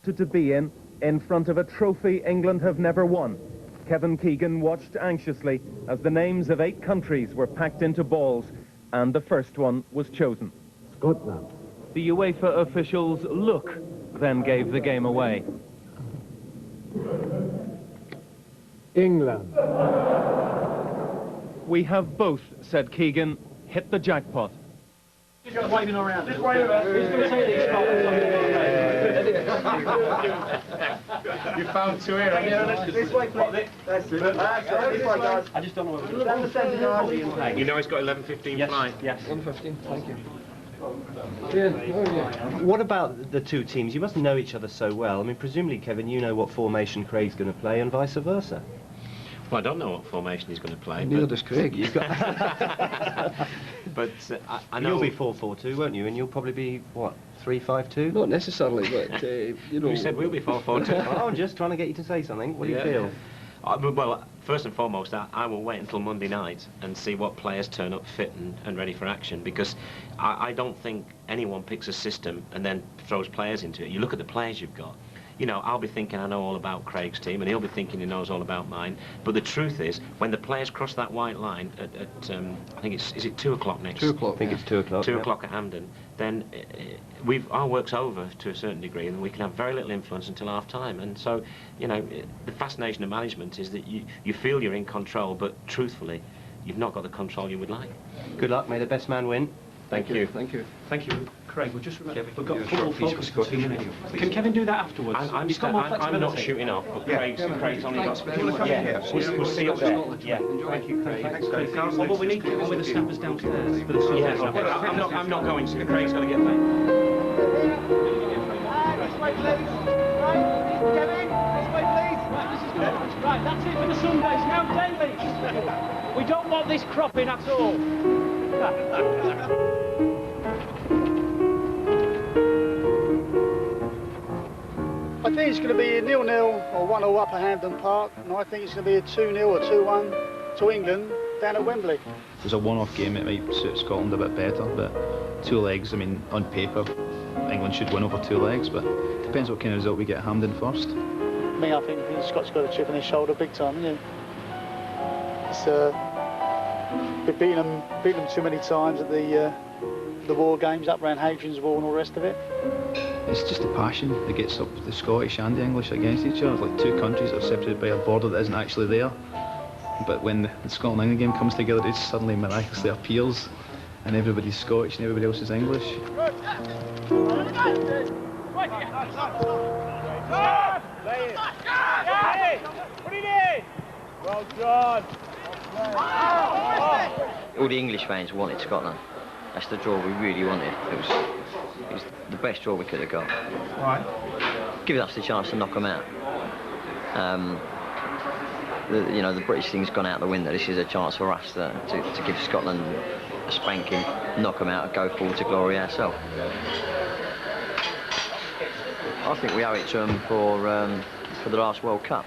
wanted to be in front of a trophy England have never won. Kevin Keegan watched anxiously as the names of 8 countries were packed into balls, and the first one was chosen. Scotland. The UEFA officials' look then gave the game away. England. We have both, said Keegan, hit the jackpot. Just waving around. Just wave around. Who's going to take these You found 2 here, haven't you? This way, please. That's it. I just don't know what we're doing. You know he's got 11:15 flight. Yes. 1:15, thank you. What about the 2 teams? You must know each other so well. I mean, presumably, Kevin, you know what formation Craig's going to play and vice versa. Well, I don't know what formation he's going to play. Neither does Craig. You've got but I know... You'll be 4-4-2, won't you? And you'll probably be, what, 3-5-2? Not necessarily, but, you know... We said we'll be 4-4-2. Oh, I'm just trying to get you to say something. What do you feel? Well, first and foremost, I will wait until Monday night and see what players turn up fit and ready for action, because I don't think anyone picks a system and then throws players into it. You look at the players you've got. You know, I'll be thinking I know all about Craig's team, and he'll be thinking he knows all about mine. But the truth is, when the players cross that white line at I think is it 2 o'clock next? 2 o'clock. I think it's 2 o'clock. 2 o'clock at Hampden. Then our work's over to a certain degree, and we can have very little influence until half time. And so, you know, the fascination of management is that you feel you're in control, but truthfully, you've not got the control you would like. Good luck. May the best man win. Thank you. Thank you. Thank you, Craig. We'll just remember, we've got Kevin, football focus for 2 minutes. Can Kevin do that afterwards? He's got more I'm flexibility. not shooting off, but Craig's only got... Yeah, we'll see up there. Yeah. Thank you, Craig. Well, but we need to get one with the snappers downstairs for the survey. I'm not going to. Craig's got to get back. This way, please. Right, Kevin, this way, please. Right, this is good. Right, that's it for the Sundays. Now daily. We don't want this cropping at all. I think it's going to be a 0-0 or 1-0 up at Hampden Park, and I think it's going to be a 2-0 or 2-1 to England down at Wembley. If it was a one-off game, it might suit Scotland a bit better, but 2 legs, I mean, on paper, England should win over 2 legs, but it depends what kind of result we get at Hampden first. I think Scott's got a chip on his shoulder big time, isn't he? It's, we've beaten them too many times at the war games up around Hadrian's Wall and all the rest of it. It's just the passion that gets up the Scottish and the English against each other. It's like 2 countries that are separated by a border that isn't actually there. But when the Scotland-England game comes together, it suddenly miraculously appears, and everybody's Scottish and everybody else is English. Well done. All the English fans wanted Scotland. That's the draw we really wanted. It was the best draw we could have got. Right. Giving us the chance to knock them out. You know, the British thing's gone out the window. This is a chance for us to give Scotland a spanking, knock them out, and go forward to glory ourselves. I think we owe it to them for the last World Cup.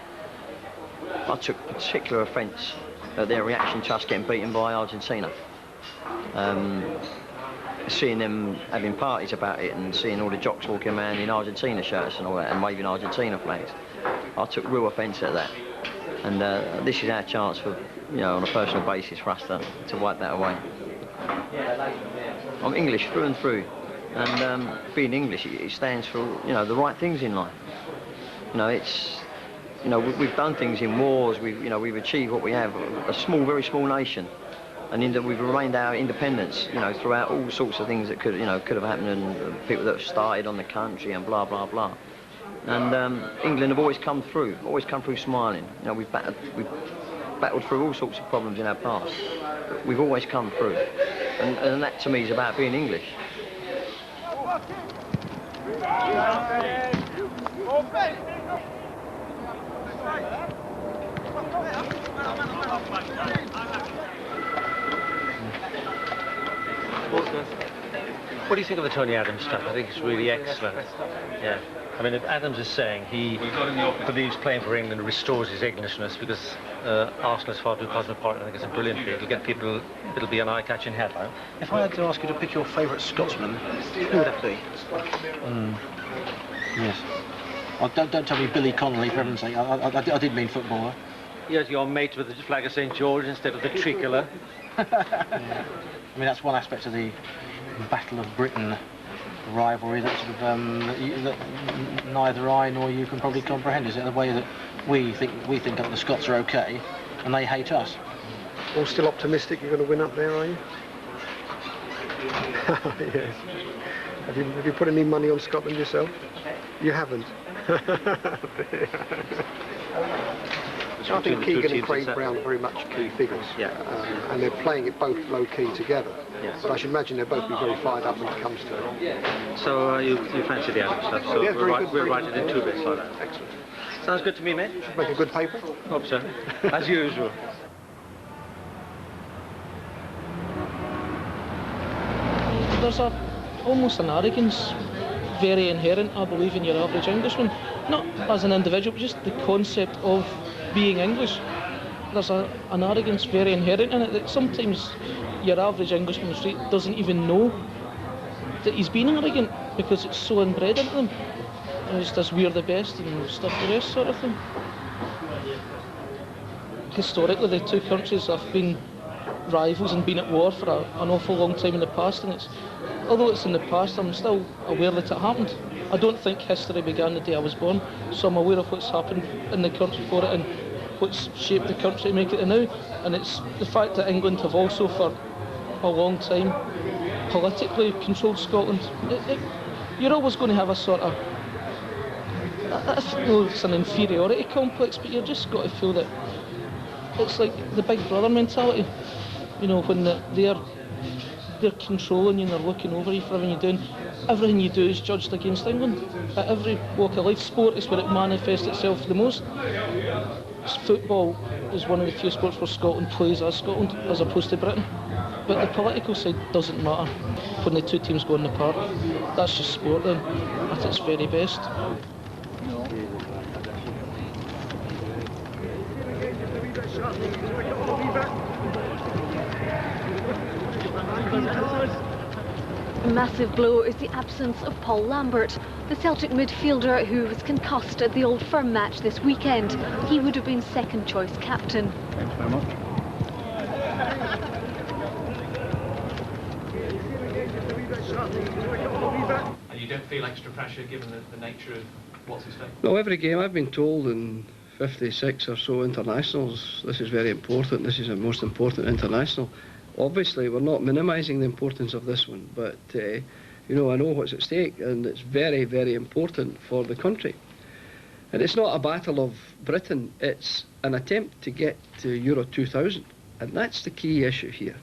I took particular offence at their reaction to us getting beaten by Argentina. Seeing them having parties about it and seeing all the jocks walking around in Argentina shirts and all that and waving Argentina flags, I took real offence at that. And this is our chance for, you know, on a personal basis for us to wipe that away. I'm English through and through, and being English, it stands for, you know, the right things in life. You know, it's, you know, we've done things in wars. We've achieved what we have. A small, very small nation. And we've remained our independence, you know, throughout all sorts of things that could have happened, and people that have started on the country and blah blah blah. And England have always come through smiling. You know, we've battled through all sorts of problems in our past. We've always come through, and that to me is about being English. What do you think of the Tony Adams stuff? I think it's really excellent. Yeah. I mean, Adams is saying he believes playing for England restores his Englishness, because Arsenal is far too cosmopolitan. I think it's a brilliant deal. It'll get people, it'll be an eye-catching headline. If I had to ask you to pick your favourite Scotsman, who would that be? Yes. Oh, don't tell me Billy Connolly, for heaven's sake. I did mean footballer. Yes, you're mate with the flag of St George instead of the tricolour. Yeah. I mean, that's one aspect of the Battle of Britain rivalry that sort of that neither I nor you can probably comprehend. Is it the way that we think that the Scots are okay and they hate us? All still optimistic you're going to win up there, are you? Yes. Have you put any money on Scotland yourself? You haven't. I think Keegan and Craig Brown are very much key figures. Yeah. And they're playing it both low key together. Yes. But I should imagine they'll both be very fired up when it comes to it. So you fancy the Adams stuff? So Yeah, we'll write it in 2 bits like that. Excellent. Sounds good to me, mate. Make a good paper. Hope so. As usual. There's almost an arrogance very inherent, I believe, in your average Englishman. Not as an individual, but just the concept of being English. There's an arrogance very inherent in it that sometimes your average Englishman on the street doesn't even know that he's being arrogant because it's so inbred into them. It's just we're the best and stuff the rest sort of thing. Historically, the two countries have been rivals and been at war for an awful long time in the past, and although it's in the past, I'm still aware that it happened. I don't think history began the day I was born, so I'm aware of what's happened in the country for it and what's shaped the country to make it to now. And it's the fact that England have also for a long time politically controlled Scotland. You're always going to have a sort of, I don't know if it's an inferiority complex, but you've just got to feel that it's like the big brother mentality. You know, when they're controlling you and they're looking over you for everything you're doing. Everything you do is judged against England. At every walk of life, sport is where it manifests itself the most. Football is one of the few sports where Scotland plays as Scotland, as opposed to Britain. But the political side doesn't matter when the two teams go in the park. That's just sport then, at its very best. A massive blow is the absence of Paul Lambert, the Celtic midfielder who was concussed at the Old Firm match this weekend. He would have been second choice captain. Thanks very much. And you don't feel extra pressure given the nature of what's at stake? No, every game I've been told in 56 or so internationals, this is very important, this is the most important international. Obviously, we're not minimising the importance of this one, but, you know, I know what's at stake, and it's very, very important for the country. And it's not a battle of Britain, it's an attempt to get to Euro 2000, and that's the key issue here.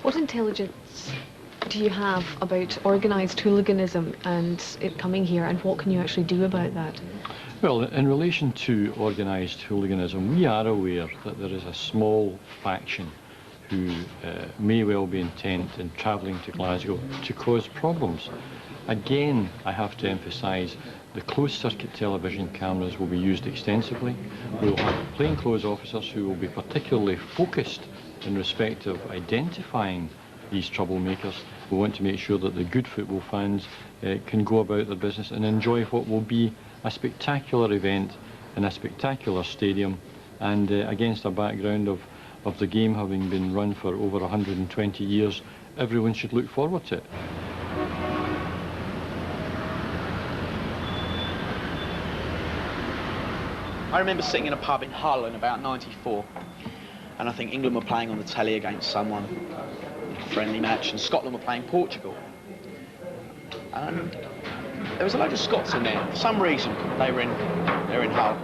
What intelligence do you have about organised hooliganism and it coming here, and what can you actually do about that? Well, in relation to organised hooliganism, we are aware that there is a small faction who may well be intent in travelling to Glasgow to cause problems. Again, I have to emphasise the closed-circuit television cameras will be used extensively. We will have plainclothes officers who will be particularly focused in respect of identifying these troublemakers. We want to make sure that the good football fans can go about their business and enjoy what will be a spectacular event in a spectacular stadium, and against a background of the game having been run for over 120 years, everyone should look forward to it. I remember sitting in a pub in Hull in about '94, and I think England were playing on the telly against someone, a friendly match, and Scotland were playing Portugal. And there was a load of Scots in there. For some reason, they were in Hull.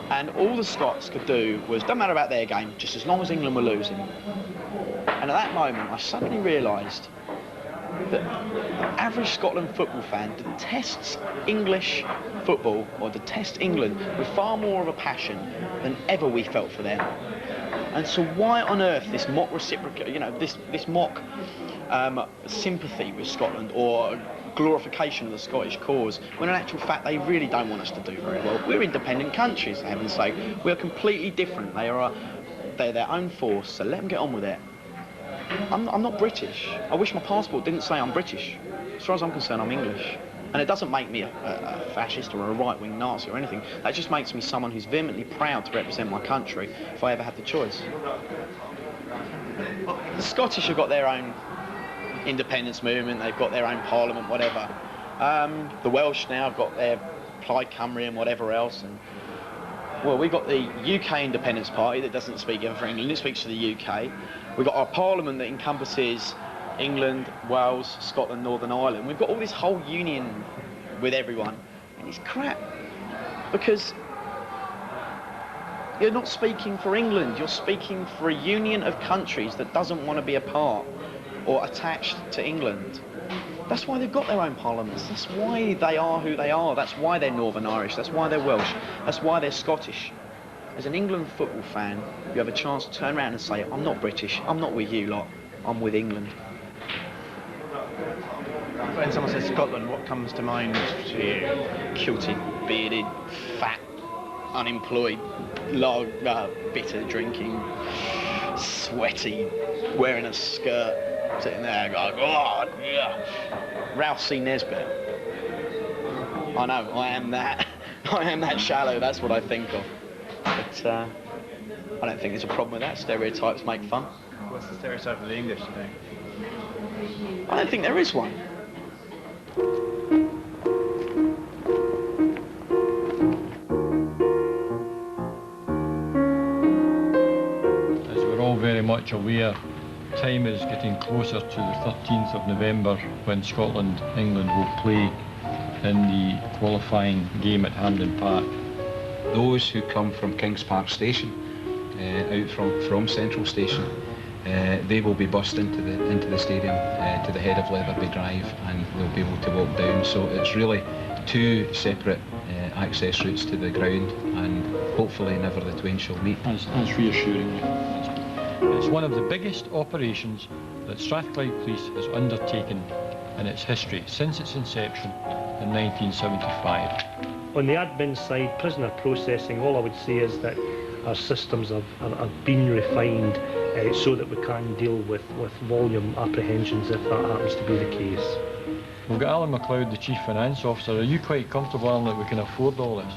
And all the Scots could do was, doesn't matter about their game, just as long as England were losing. And at that moment, I suddenly realised that the average Scotland football fan detests English football, or detests England, with far more of a passion than ever we felt for them. And so why on earth this mock reciprocal, you know, this mock sympathy with Scotland, or glorification of the Scottish cause, when in actual fact they really don't want us to do very well. We're independent countries, for heaven's sake. We're completely different. They're their own force, so let them get on with it. I'm not British. I wish my passport didn't say I'm British. As far as I'm concerned, I'm English. And it doesn't make me a fascist or a right-wing Nazi or anything. That just makes me someone who's vehemently proud to represent my country if I ever had the choice. The Scottish have got their own independence movement, they've got their own parliament, whatever. The Welsh now have got their Plaid Cymru and whatever else. And, well, we've got the UK Independence Party that doesn't speak for England, it speaks for the UK. We've got our parliament that encompasses England, Wales, Scotland, Northern Ireland. We've got all this whole union with everyone, and it's crap. Because you're not speaking for England, you're speaking for a union of countries that doesn't want to be a part or attached to England. That's why they've got their own parliaments. That's why they are who they are. That's why they're Northern Irish. That's why they're Welsh. That's why they're Scottish. As an England football fan, you have a chance to turn around and say, I'm not British, I'm not with you lot, I'm with England. When someone says Scotland, what comes to mind to you? Kilty, bearded, fat, unemployed, bitter drinking, sweaty, wearing a skirt, sitting there going, oh, yeah. Ralph C. Nesbitt. I know, I am that. I am that shallow, that's what I think of. But I don't think there's a problem with that. Stereotypes make fun. What's the stereotype of the English, you think? I don't think there is one. As we're all very much aware, time is getting closer to the 13th of November when Scotland-England will play in the qualifying game at Hampden Park. Those who come from Kings Park Station, out from Central Station, they will be bussed into the stadium to the head of Letherby Drive, and they'll be able to walk down. So it's really two separate access routes to the ground, and hopefully never the twain shall meet. That's reassuring. It's one of the biggest operations that Strathclyde Police has undertaken in its history since its inception in 1975. On the admin side, prisoner processing, all I would say is that our systems have been refined so that we can deal with volume apprehensions if that happens to be the case. We've got Alan MacLeod, the Chief Finance Officer. Are you quite comfortable, Alan, that we can afford all this?